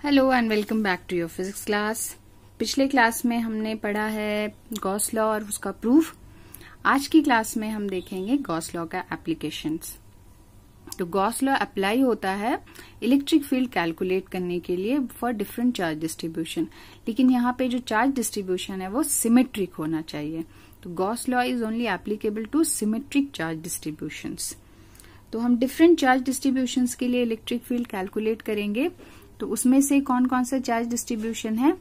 Hello and welcome back to your physics class. पिछले class में हमने पढ़ा है गॉस लॉ और उसका प्रूफ। आज की क्लास में हम देखेंगे गॉस लॉ का एप्लीकेशंस। तो गॉस लॉ अप्लाई होता है इलेक्ट्रिक फील्ड कैलकुलेट करने के लिए फॉर डिफरेंट चार्ज डिस्ट्रीब्यूशन, लेकिन यहाँ पे जो चार्ज डिस्ट्रीब्यूशन है वो सिमेट्रिक होना चाहिए। तो Gauss law is only applicable to symmetric charge distributions. तो हम डिफरेंट चार्ज डिस्ट्रीब्यूशंस के लिए इलेक्ट्रिक फील्ड कैलकुलेट करेंगे। तो उसमें से कौन कौन सा चार्ज डिस्ट्रीब्यूशन है,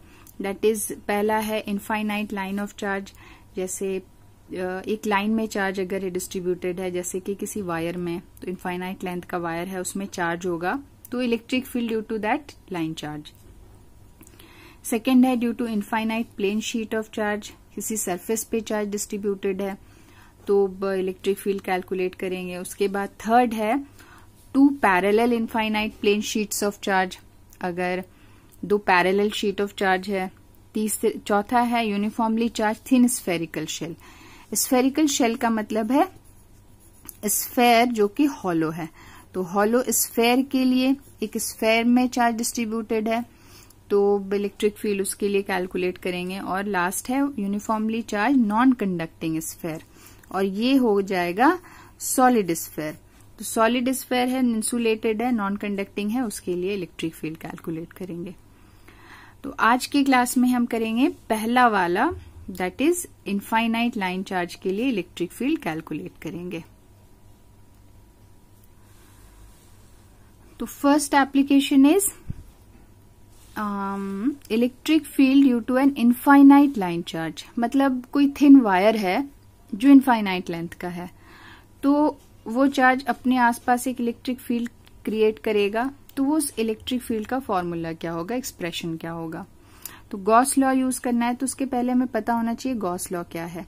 दैट इज पहला है इनफाइनाइट लाइन ऑफ चार्ज। जैसे एक लाइन में चार्ज अगर डिस्ट्रीब्यूटेड है, जैसे कि किसी वायर में, तो इनफाइनाइट लेंथ का वायर है, उसमें चार्ज होगा तो electric field due to that line charge. Second है due to infinite plane sheet of charge, किसी सरफेस पे चार्ज डिस्ट्रीब्यूटेड है तो इलेक्ट्रिक फील्ड कैलकुलेट करेंगे। उसके बाद थर्ड है two parallel infinite plane sheets of charge, अगर दो पैरेलल शीट ऑफ चार्ज है। चौथा है uniformly charge thin spherical shell. Spherical shell का मतलब है स्फेयर जो कि हॉलो है। तो हॉलो स्फेयर के लिए एक स्फेयर में चार्ज डिस्ट्रीब्यूटेड है तो इलेक्ट्रिक फील्ड उसके लिए कैलकुलेट करेंगे। और लास्ट है uniformly charge non conducting sphere, और ये हो जाएगा सॉलिड स्फेयर। तो सॉलिड स्फेयर है, इंसुलेटेड है, नॉन कंडक्टिंग है, उसके लिए इलेक्ट्रिक फील्ड कैलकुलेट करेंगे। तो आज की क्लास में हम करेंगे पहला वाला, that is infinite line charge के लिए इलेक्ट्रिक फील्ड कैलकुलेट करेंगे। तो first application is electric field due to an infinite line charge. मतलब कोई थिन वायर है जो इनफाइनाइट लेंथ का है, तो वो चार्ज अपने आसपास एक इलेक्ट्रिक फील्ड क्रिएट करेगा। तो वो उस इलेक्ट्रिक फील्ड का फॉर्मूला क्या होगा, एक्सप्रेशन क्या होगा। तो गॉस लॉ यूज करना है, तो उसके पहले हमें पता होना चाहिए गॉस लॉ क्या है।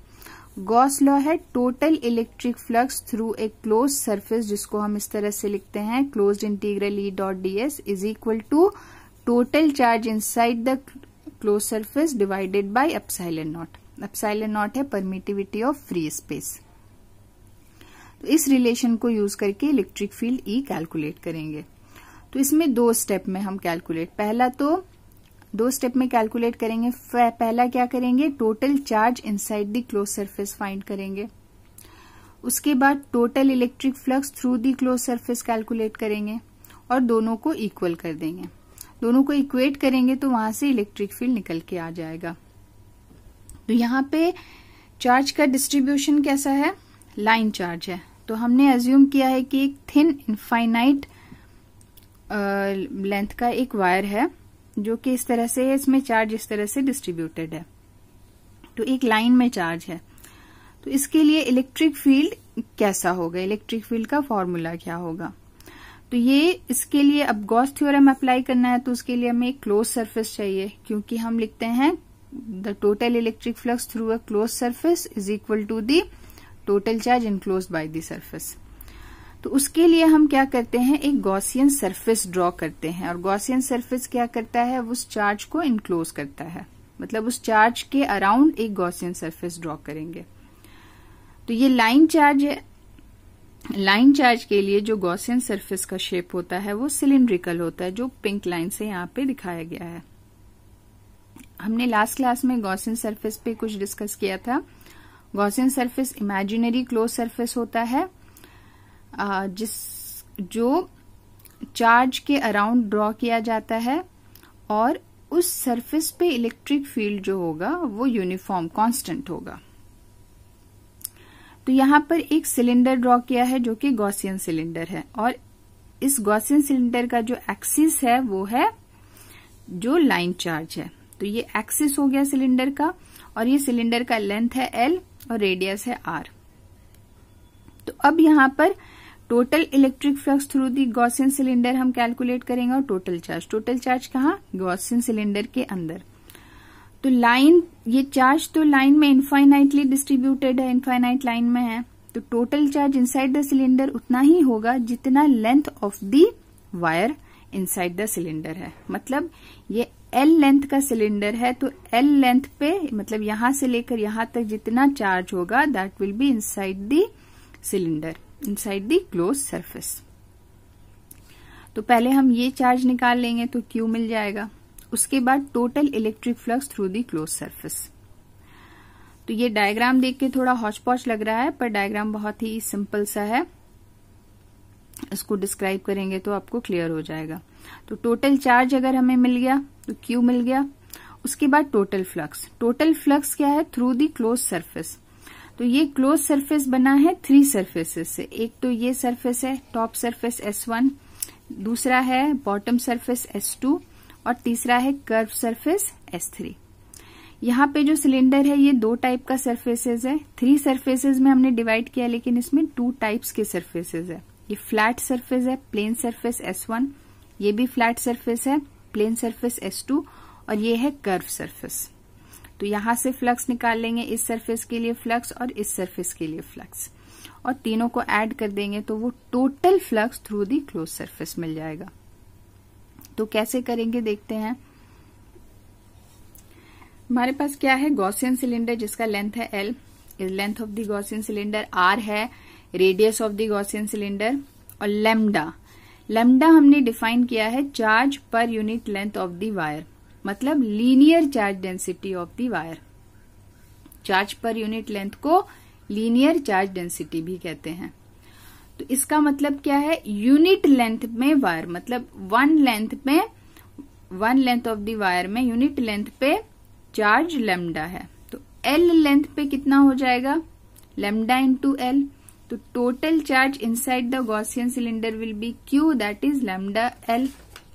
गॉस लॉ है total electric flux through a close surface, जिसको हम इस तरह से लिखते हैं closed integral E dot D S is equal to total charge inside the close surface divided by epsilon naught. Epsilon naught है परमिटिविटी ऑफ फ्री स्पेस। तो इस रिलेशन को यूज करके इलेक्ट्रिक फील्ड ई कैलकुलेट करेंगे। तो इसमें दो step में हम कैलकुलेट, पहला तो दो स्टेप में कैलकुलेट करेंगे। पहला क्या करेंगे, total charge inside the close surface find करेंगे। उसके बाद total electric flux through the close surface calculate करेंगे और दोनों को इक्वल कर देंगे। दोनों को इक्वेट करेंगे तो वहां से इलेक्ट्रिक फील्ड निकल के आ जाएगा। तो यहाँ पे चार्ज का डिस्ट्रीब्यूशन कैसा है, लाइन चार्ज है। तो हमने अज्यूम किया है कि एक थिन इनफाइनाइट लेंथ का एक वायर है जो कि इस तरह से है, इसमें चार्ज इस तरह से डिस्ट्रीब्यूटेड है। तो एक लाइन में चार्ज है, तो इसके लिए इलेक्ट्रिक फील्ड कैसा होगा, इलेक्ट्रिक फील्ड का फॉर्मूला क्या होगा। तो ये इसके लिए अब गॉस थ्योरम अप्लाई करना है, तो उसके लिए हमें एक क्लोज सरफेस चाहिए, क्योंकि हम लिखते हैं the total electric flux through a close surface is equal to the total charge enclosed by the surface. तो उसके लिए हम क्या करते हैं, एक गॉसियन सरफेस ड्रॉ करते हैं। और गॉसियन सरफेस क्या करता है, उस चार्ज को इनक्लोज करता है, मतलब उस चार्ज के अराउंड एक गॉसियन सरफेस ड्रॉ करेंगे। तो ये लाइन चार्ज है। लाइन चार्ज के लिए जो गॉसियन सरफेस का शेप होता है वो सिलिंड्रिकल होता है, जो पिंक लाइन से यहाँ पे दिखाया गया है। हमने लास्ट क्लास में गॉसियन सरफेस पे कुछ डिस्कस किया था। Gaussian surface imaginary close surface होता है जो चार्ज के अराउंड ड्रॉ किया जाता है, और उस सरफेस पे इलेक्ट्रिक फील्ड जो होगा वो यूनिफॉर्म कांस्टेंट होगा। तो यहाँ पर एक सिलेंडर ड्रॉ किया है जो कि गॉसियन सिलेंडर है, और इस गॉसियन सिलेंडर का जो एक्सिस है वो है जो लाइन चार्ज है। तो ये एक्सिस हो गया सिलेंडर का, और ये सिलेंडर का लेंथ है L और रेडियस है R। तो अब यहाँ पर टोटल इलेक्ट्रिक फ्लक्स थ्रू दी गॉसियन सिलेंडर हम कैलकुलेट करेंगे, और टोटल चार्ज कहाँ, गॉसियन सिलेंडर के अंदर। तो लाइन, ये चार्ज तो लाइन में इनफाइनाइटली डिस्ट्रीब्यूटेड है, इनफाइनाइट लाइन में है। तो total charge inside the cylinder उतना ही होगा जितना length of the wire inside the cylinder है। मतलब ये L लेंथ का सिलेंडर है, तो L लेंथ पे, मतलब यहां से लेकर यहां तक जितना चार्ज होगा that will be inside the cylinder, inside the close surface. तो पहले हम ये चार्ज निकाल लेंगे तो Q मिल जाएगा। उसके बाद total electric flux through the close surface. तो ये डायग्राम देख के थोड़ा हौच पौच लग रहा है, पर डायग्राम बहुत ही सिंपल सा है। इसको डिस्क्राइब करेंगे तो आपको क्लियर हो जाएगा। तो टोटल चार्ज अगर हमें मिल गया तो Q मिल गया। उसके बाद टोटल फ्लक्स क्या है? Through the close surface. तो ये क्लोज सरफेस बना है 3 सरफेसेस से। एक तो ये सरफेस है टॉप सरफेस S1, दूसरा है बॉटम सरफेस S2 और तीसरा है कर्व सरफेस S3। यहाँ पे जो सिलेंडर है ये 2 टाइप का सरफेसेस है। 3 सरफेसेस में हमने डिवाइड किया, लेकिन इसमें 2 टाइप्स के सरफेसेस है। ये फ्लैट सरफेस है प्लेन सरफेस S1, ये भी फ्लैट सरफेस है प्लेन सरफेस S2 और ये है कर्व सरफेस। तो यहां से फ्लक्स निकाल लेंगे, इस सरफेस के लिए फ्लक्स और इस सरफेस के लिए फ्लक्स, और तीनों को ऐड कर देंगे तो वो total flux through the close surface मिल जाएगा। तो कैसे करेंगे देखते हैं। हमारे पास क्या है? गॉसियन सिलेंडर जिसका लेंथ है L, is length of the Gaussian cylinder. R है radius of the Gaussian cylinder. और लैम्डा हमने डिफाइन किया है charge per unit length of the wire, मतलब linear charge density of the wire. Charge per unit length को linear charge density भी कहते हैं। तो इसका मतलब क्या है? यूनिट लेंथ में वायर, मतलब one length of the wire में यूनिट लेंथ पे चार्ज लैम्डा है। तो L लेंथ पे कितना हो जाएगा? Lambda into L। तो total charge inside the Gaussian cylinder will be Q, that is lambda L।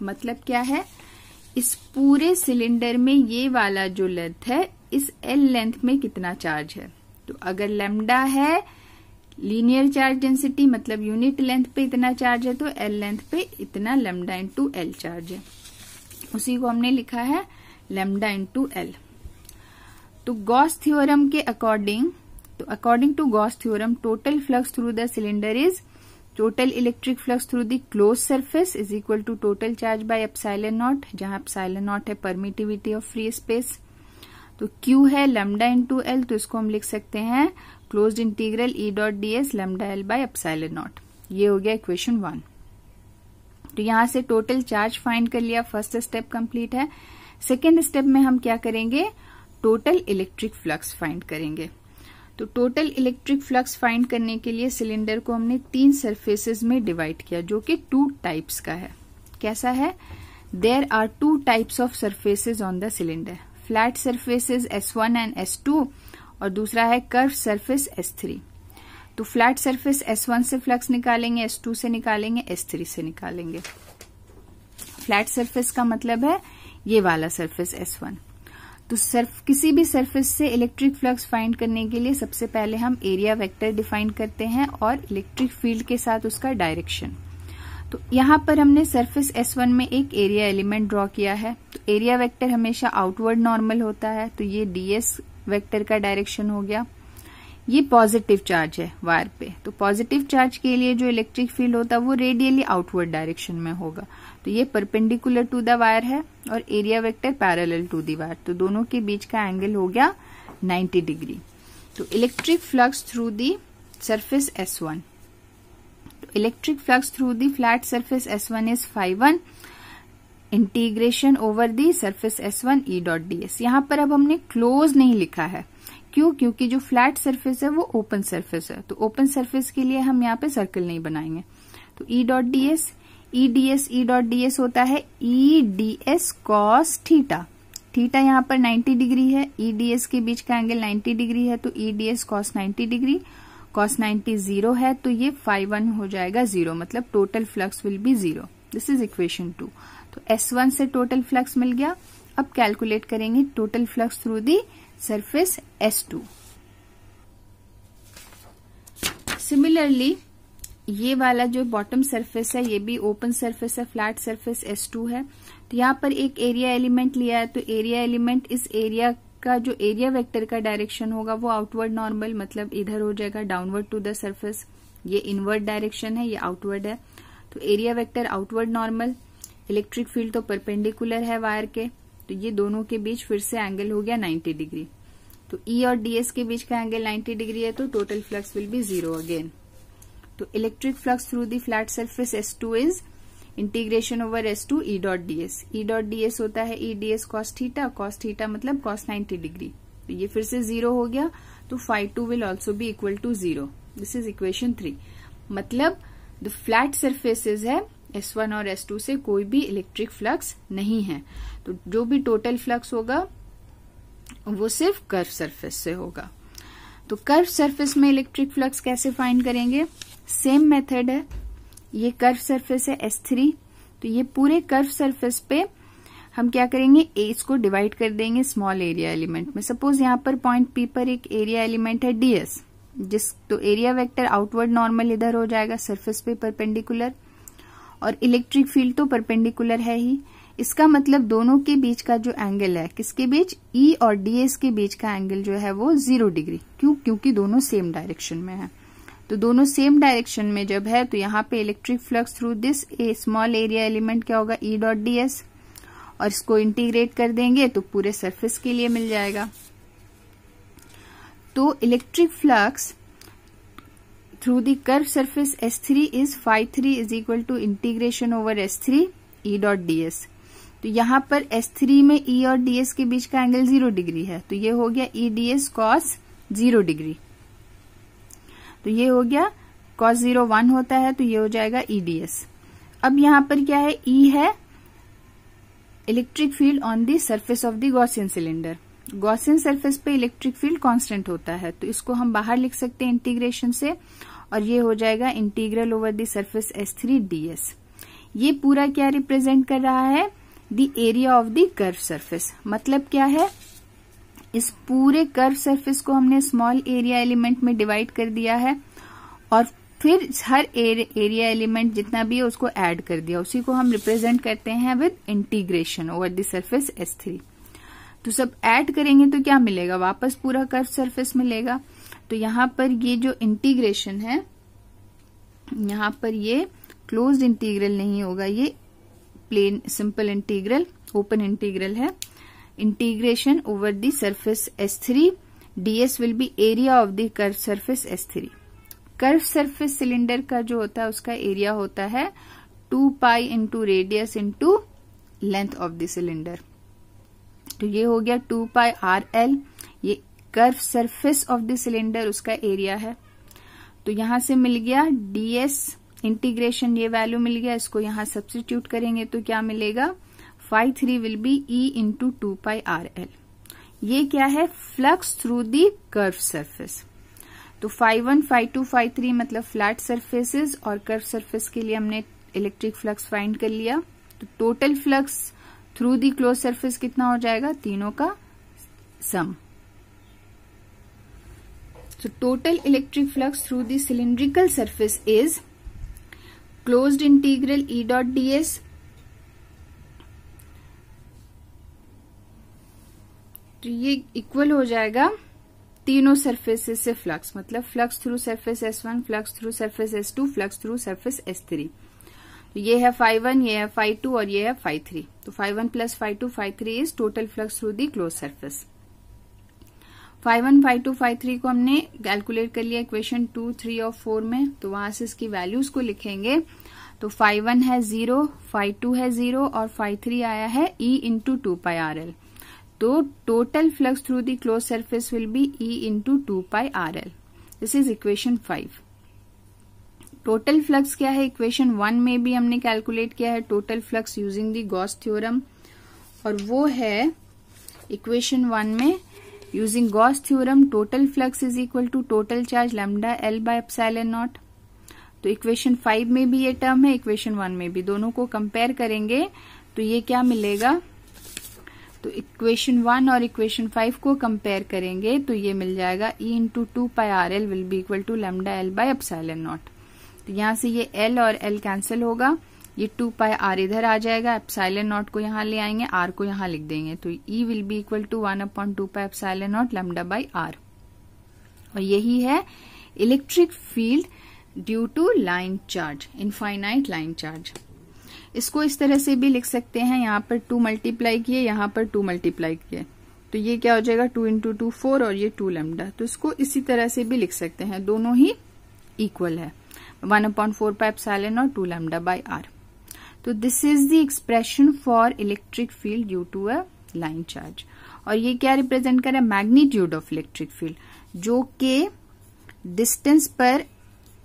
मतलब क्या है? इस पूरे सिलेंडर में ये वाला जो लेंथ है, इस L लेंथ में कितना चार्ज है? तो अगर लैम्डा है लीनियर चार्ज डेंसिटी, मतलब यूनिट लेंथ पे इतना चार्ज है, तो L लेंथ पे इतना लैम्डा इंटू L चार्ज है। उसी को हमने लिखा है लैम्डा इंटू L। तो गॉस थ्योरम के according to Gauss theorem, total flux through the cylinder is total electric flux through the close surface is equal to total charge by epsilon naught, जहां epsilon naught है permittivity of free space. तो Q है lambda into L, तो इसको हम लिख सकते हैं closed integral E dot ds lambda L by epsilon naught. ये हो गया इक्वेशन 1। तो यहां से टोटल चार्ज फाइंड कर लिया, फर्स्ट स्टेप कंप्लीट है। सेकेंड स्टेप में हम क्या करेंगे? टोटल इलेक्ट्रिक फ्लक्स फाइंड करेंगे। तो टोटल इलेक्ट्रिक फ्लक्स फाइंड करने के लिए सिलेंडर को हमने 3 सरफेसेस में डिवाइड किया, जो कि 2 टाइप्स का है। कैसा है? There are 2 types of surfaces on the cylinder, flat surfaces S1 and S2 और दूसरा है कर्व सरफेस S3। तो फ्लैट सरफेस S1 से फ्लक्स निकालेंगे, S2 से निकालेंगे, S3 से निकालेंगे। फ्लैट सरफेस का मतलब है ये वाला सरफेस S1। तो किसी भी सरफेस से इलेक्ट्रिक फ्लक्स फाइंड करने के लिए सबसे पहले हम एरिया वेक्टर डिफाइन करते हैं और इलेक्ट्रिक फील्ड के साथ उसका डायरेक्शन। तो यहाँ पर हमने सरफेस S1 में एक एरिया एलिमेंट ड्रॉ किया है। तो एरिया वेक्टर हमेशा आउटवर्ड नॉर्मल होता है, तो ये ds वेक्टर का डायरेक्शन हो गया। ये पॉजिटिव चार्ज है वायर पे, तो पॉजिटिव चार्ज के लिए जो इलेक्ट्रिक फील्ड होता है वो रेडियली आउटवर्ड डायरेक्शन में होगा। तो ये परपेंडिकुलर टू द वायर है और area vector parallel to the wire, तो दोनों के बीच का एंगल हो गया 90 डिग्री। तो electric flux through the surface S1, तो electric flux through the flat surface S1 is φ1 integration over the surface S1 E dot ds। यहाँ पर अब हमने क्लोज नहीं लिखा है, क्यों? क्योंकि जो फ्लैट सरफेस है वो ओपन सरफेस है, तो ओपन सरफेस के लिए हम यहाँ पे सर्कल नहीं बनाएंगे। तो E dot ds, E dot ds होता है E ds cos theta. Theta यहाँ पर 90 डिग्री है, E ds के बीच का एंगल 90 डिग्री है, तो E ds cos 90 degree, cos 90 0 है, तो ये φ1 हो जाएगा 0, मतलब total flux will be 0। This is equation 2। तो S1 से टोटल फ्लक्स मिल गया। अब कैलकुलेट करेंगे total flux through the surface S2। Similarly ये वाला जो बॉटम सरफेस है ये भी ओपन सरफेस है, फ्लैट सरफेस S2 है। तो यहाँ पर एक एरिया एलिमेंट लिया है, तो एरिया एलिमेंट इस एरिया का जो एरिया वेक्टर का डायरेक्शन होगा वो आउटवर्ड नॉर्मल, मतलब इधर हो जाएगा डाउनवर्ड टू द सरफेस। ये इनवर्ड डायरेक्शन है, ये आउटवर्ड है। तो area vector outward normal, electric field तो परपेंडिकुलर है वायर के, तो ये दोनों के बीच फिर से एंगल हो गया 90 डिग्री। तो E और ds के बीच का एंगल 90 डिग्री है, तो total flux will be 0 again. तो electric flux through the flat surface S2 is integration over S2 E dot ds। E dot ds होता है E ds cos थीटा मतलब cos 90 डिग्री। तो ये फिर से 0 हो गया, तो phi2 will also be equal to 0। This is equation 3। मतलब द फ्लैट सरफेसेस है S1 और S2 से कोई भी इलेक्ट्रिक फ्लक्स नहीं है, तो जो भी टोटल फ्लक्स होगा वो सिर्फ कर्व सरफेस से होगा। तो कर्व सरफेस में इलेक्ट्रिक फ्लक्स कैसे फाइंड करेंगे? सेम मेथड है। ये कर्व सरफेस है S3, तो ये पूरे कर्व सरफेस पे हम क्या करेंगे, इसको डिवाइड कर देंगे स्मॉल एरिया एलिमेंट में। सपोज यहाँ पर पॉइंट P पर एक एरिया एलिमेंट है ds, तो एरिया वेक्टर आउटवर्ड नॉर्मल इधर हो जाएगा सरफेस पे परपेंडिकुलर, और इलेक्ट्रिक फील्ड तो परपेंडिकुलर है ही। इसका मतलब दोनों के बीच का जो एंगल है, किसके बीच, E और ds के बीच का एंगल जो है वो 0 डिग्री। क्यों? क्योंकि दोनों सेम डायरेक्शन में है। तो दोनों सेम डायरेक्शन में जब है तो यहाँ पे electric flux through this small area element क्या होगा, E डॉट ds, और इसको इंटीग्रेट कर देंगे तो पूरे सरफेस के लिए मिल जाएगा। तो electric flux through the curve surface S3 is phi3 is equal to integration over S3 E dot ds। तो यहाँ पर S3 में E और ds के बीच का एंगल 0 डिग्री है, तो ये हो गया E ds cos 0 डिग्री। तो ये हो गया cos 0 1 होता है, तो ये हो जाएगा E ds। अब यहाँ पर क्या है, E है electric field on the surface of the Gaussian cylinder. Gaussian surface पे इलेक्ट्रिक फील्ड कांस्टेंट होता है, तो इसको हम बाहर लिख सकते हैं इंटीग्रेशन से, और ये हो जाएगा integral over the surface S3 ds। ये पूरा क्या रिप्रेजेंट कर रहा है, the area of the curve surface. मतलब क्या है, इस पूरे कर्व सरफेस को हमने स्मॉल एरिया एलिमेंट में डिवाइड कर दिया है, और फिर हर एरिया एलिमेंट जितना भी है उसको ऐड कर दिया। उसी को हम रिप्रेजेंट करते हैं with integration over the surface S3। तो सब ऐड करेंगे तो क्या मिलेगा, वापस पूरा कर्व सरफेस मिलेगा। तो यहाँ पर ये जो इंटीग्रेशन है, यहाँ पर ये क्लोज्ड इंटीग्रल नहीं होगा, ये plain simple integral, open integral है। Integration over the surface S3 ds will be area of the curve surface S3। Curve surface cylinder का जो होता है उसका एरिया होता है 2 pi into radius into length of the cylinder. तो ये हो गया 2 पाई RL, ये curve surface of the cylinder उसका एरिया है। तो यहां से मिल गया ds इंटीग्रेशन, ये वैल्यू मिल गया, इसको यहां सब्स्टिट्यूट करेंगे तो क्या मिलेगा, phi3 will be E into 2 pi RL। ये क्या है, फ्लक्स थ्रू दी कर्व सरफेस। तो phi1 phi2 phi3 मतलब फ्लैट सरफेसेस, और कर्व सरफेस के लिए हमने इलेक्ट्रिक फ्लक्स फाइंड कर लिया। तो total flux through the close surface कितना हो जाएगा, तीनों का सम। So total electric flux through the cylindrical surface is closed integral E dot ds तो ये इक्वल हो जाएगा तीनों सरफेसेस से फ्लक्स, मतलब flux through surface S1, flux through surface S2, flux through surface S3। तो ये है phi1, ये है phi2 और ये है phi3। तो phi1 plus phi2 phi3 is total flux through the close surface. phi1 phi2 phi3 को हमने कैलकुलेट कर लिया इक्वेशन 2, 3 और 4 में, तो वहां से इसकी वैल्यूज को लिखेंगे। तो phi1 है 0, phi2 है 0 और phi3 आया है E इंटू 2 पाई RL। तो total flux through the close surface will be E into 2 pi RL। This is equation 5। Total flux क्या है, इक्वेशन 1 में भी हमने कैलकुलेट किया है total flux using the Gauss theorem, और वो है इक्वेशन 1 में using Gauss theorem total flux is equal to total charge lambda L by epsilon naught. तो इक्वेशन 5 में भी ये टर्म है, इक्वेशन 1 में भी, दोनों को कंपेयर करेंगे तो ये क्या मिलेगा, तो इक्वेशन 1 और इक्वेशन 5 को कंपेयर करेंगे तो ये मिल जाएगा E into 2 pi RL will be equal to lambda L by epsilon naught. तो यहां से ये L और L कैंसिल होगा, ये 2 पाई R इधर आ जाएगा, एप्सिलॉन नॉट को यहाँ ले आएंगे, R को यहाँ लिख देंगे, तो E will be equal to 1/2 pi epsilon naught lambda by R। और यही है electric field due to line charge, infinite line charge. इसको इस तरह से भी लिख सकते हैं, यहाँ पर 2 मल्टीप्लाई किए, यहाँ पर 2 मल्टीप्लाई किए, तो ये क्या हो जाएगा 2 इंटू 2 4 और ये 2 लैम्डा। तो इसको इसी तरह से भी लिख सकते हैं, दोनों ही इक्वल है, 1/4 पाई एप्सिलॉन और 2 लैम्डा बाई R। तो this is the expression for electric field due to a line charge. और ये क्या रिप्रेजेंट कर रहा है? मैग्नीट्यूड ऑफ इलेक्ट्रिक फील्ड, जो कि डिस्टेंस पर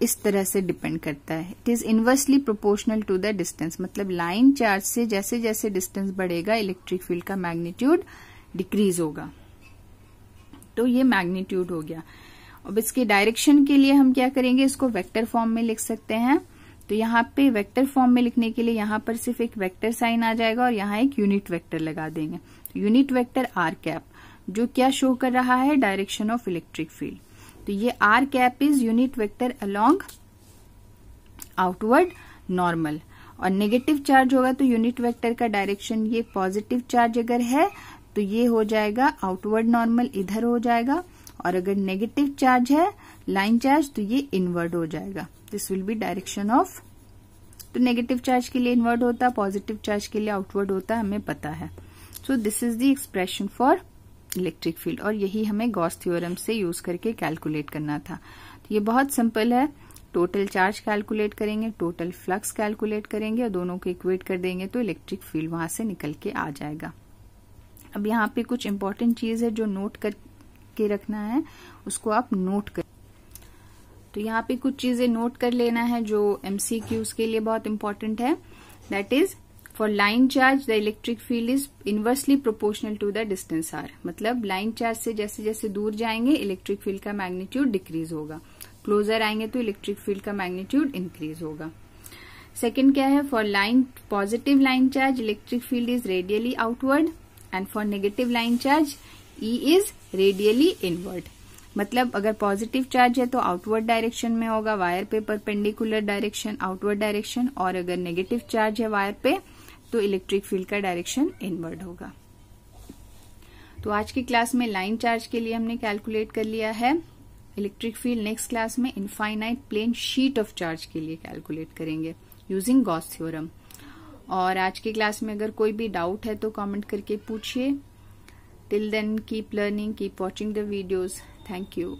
इस तरह से डिपेंड करता है। It is inversely proportional to the distance, मतलब लाइन चार्ज से जैसे जैसे डिस्टेंस बढ़ेगा इलेक्ट्रिक फील्ड का मैग्नीट्यूड डिक्रीज होगा। तो ये मैग्नीट्यूड हो गया। अब इसके डायरेक्शन के लिए हम क्या करेंगे, इसको वेक्टर फॉर्म में लिख सकते हैं। तो यहाँ पे वेक्टर फॉर्म में लिखने के लिए यहाँ पर सिर्फ एक वेक्टर साइन आ जाएगा और यहाँ एक यूनिट वेक्टर लगा देंगे। तो यूनिट वेक्टर आर कैप, जो क्या शो कर रहा है? Direction of electric field. तो ये R cap is unit vector along outward normal. और नेगेटिव चार्ज होगा तो यूनिट वेक्टर का डायरेक्शन, ये पॉजिटिव चार्ज अगर है तो ये हो जाएगा आउटवर्ड नॉर्मल, इधर हो जाएगा। और अगर नेगेटिव चार्ज है लाइन चार्ज तो ये इनवर्ड हो जाएगा। This will be direction of, तो नेगेटिव चार्ज के लिए इनवर्ड होता है, पॉजिटिव चार्ज के लिए आउटवर्ड होता है, हमें पता है। So this is the expression for electric field, और यही हमें गॉस थ्योरम से यूज करके कैलकुलेट करना था। तो ये बहुत सिंपल है। टोटल चार्ज कैलकुलेट करेंगे, टोटल फ्लक्स कैलकुलेट करेंगे और दोनों को इक्वेट कर देंगे तो इलेक्ट्रिक फील्ड वहां से निकल के आ जाएगा। अब यहाँ पे कुछ इंपॉर्टेंट चीज है जो नोट करके रखना है, उसको आप नोट कर। तो यहाँ पे कुछ चीजें नोट कर लेना है जो एमसीक्यूज के लिए बहुत इंपॉर्टेंट है। That is for line charge the electric field is inversely proportional to the distance R, मतलब लाइन चार्ज से जैसे जैसे दूर जाएंगे इलेक्ट्रिक फील्ड का मैग्नीट्यूड डिक्रीज होगा, क्लोजर आएंगे तो इलेक्ट्रिक फील्ड का मैग्नीट्यूड इंक्रीज होगा। सेकेंड क्या है? For line positive line charge electric field is radially outward and for negative line charge E is radially inward. मतलब अगर पॉजिटिव चार्ज है तो आउटवर्ड डायरेक्शन में होगा, वायर पे परपेंडिकुलर डायरेक्शन आउटवर्ड डायरेक्शन, और अगर नेगेटिव चार्ज है वायर पे तो इलेक्ट्रिक फील्ड का डायरेक्शन इनवर्ड होगा। तो आज की क्लास में लाइन चार्ज के लिए हमने कैलकुलेट कर लिया है इलेक्ट्रिक फील्ड। नेक्स्ट क्लास में infinite plane sheet of charge के लिए कैलकुलेट करेंगे यूजिंग गॉस थ्योरम। और आज की क्लास में अगर कोई भी डाउट है तो कमेंट करके पूछिए। Till then keep learning, keep watching the videos. Thank you.